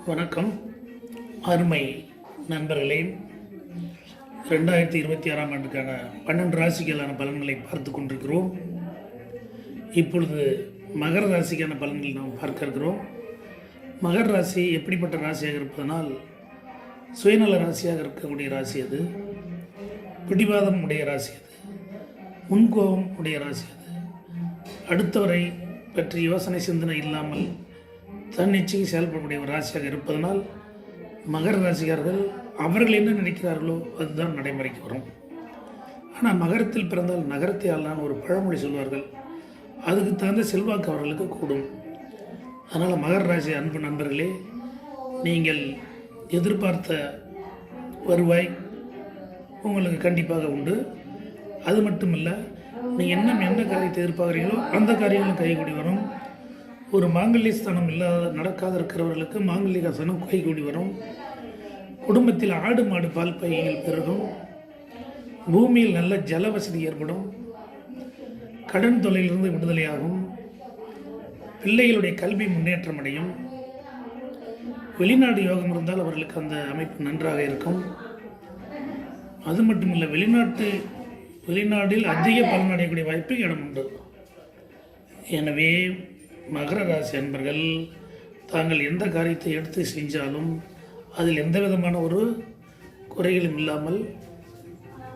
வணக்கம் அருமை நண்பர்களே. 2026 ஆண்டுக்கான 12 ராசிக்கான பலன்களை பார்த்து கொண்டிருக்கிறோம். இப்பொழுது மகர ராசிக்கான பலன்களை நாம் பார்க்க இருக்கிறோம். மகர ராசி எப்படிப்பட்ட ராசியாக இருப்பதனால் சுயநல ராசியாக இருக்கக்கூடிய ராசி அது. பிடிவாதம் உடைய ராசி அது. முன்கோபம் உடைய ராசி அது. அடுத்தவரை பற்றி யோசனை சிந்தனை இல்லாமல் தன்னிச்சையை செயல்படக்கூடிய ஒரு ராசியாக இருப்பதனால் மகர ராசிக்காரர்கள் அவர்கள் என்ன நினைக்கிறார்களோ அதுதான் நடைமுறைக்கு வரும். ஆனால் மகரத்தில் பிறந்தால் நகரத்தை ஆளான ஒரு பழமொழி சொல்வார்கள். அதுக்கு தகுந்த செல்வாக்கு அவர்களுக்கு கூடும். அதனால் மகர ராசி அன்பு நண்பர்களே, நீங்கள் எதிர்பார்த்த வருவாய் உங்களுக்கு கண்டிப்பாக உண்டு. அது மட்டும் இல்லை, நீங்கள் என்ன காரியத்தை எதிர்பார்க்குறீங்களோ அந்த காரியங்களும் கைகூடி வரும். ஒரு மாங்கல்ய ஸ்தானம் நடக்காத இருக்கிறவர்களுக்கு மாங்கல்ய ஸ்தானம் கைகூடி வரும். குடும்பத்தில் ஆடு மாடு பால் பைகள் பெருகும். பூமியில் நல்ல ஜல வசதி ஏற்படும். கடன் தொல்லையிலிருந்து விடுதலையாகும். பிள்ளைகளுடைய கல்வி முன்னேற்றம் அடையும். வெளிநாடு யோகம் இருந்தால் அவர்களுக்கு அந்த அமைப்பு நன்றாக இருக்கும். அது மட்டுமில்லை, வெளிநாட்டில் அதிக பலன் அடையக்கூடிய வாய்ப்பு இடம் உண்டு. எனவே மகர ராசி அன்பர்கள் தாங்கள் எந்த காரியத்தை எடுத்து செஞ்சாலும் அதில் எந்த விதமான ஒரு குறைகளும் இல்லாமல்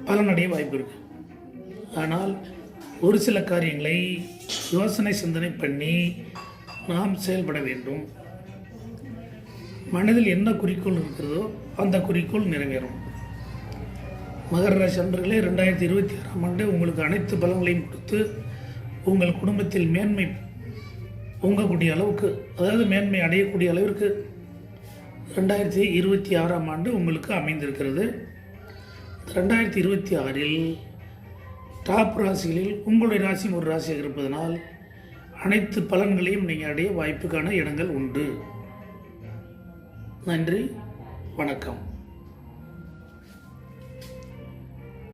பலனடைய வாய்ப்பு இருக்கு. ஆனால் ஒரு சில காரியங்களை யோசனை சிந்தனை பண்ணி நாம் செயல்பட வேண்டும். மனதில் என்ன குறிக்கோள் இருக்கிறதோ அந்த குறிக்கோள் நிறைவேறும். மகர ராசி அன்பர்களே, 2026 ஆண்டு உங்களுக்கு அனைத்து பலன்களையும் கொடுத்து உங்கள் குடும்பத்தில் மேன்மை பொங்கக்கூடிய அளவுக்கு, அதாவது மேன்மை அடையக்கூடிய அளவிற்கு 2026 ஆண்டு உங்களுக்கு அமைந்திருக்கிறது. 2026 டாப் ராசிகளில் உங்களுடைய ராசியும் ஒரு ராசியாக இருப்பதனால் அனைத்து பலன்களையும் நீங்கள் அடைய வாய்ப்புக்கான இடங்கள் உண்டு. நன்றி, வணக்கம்.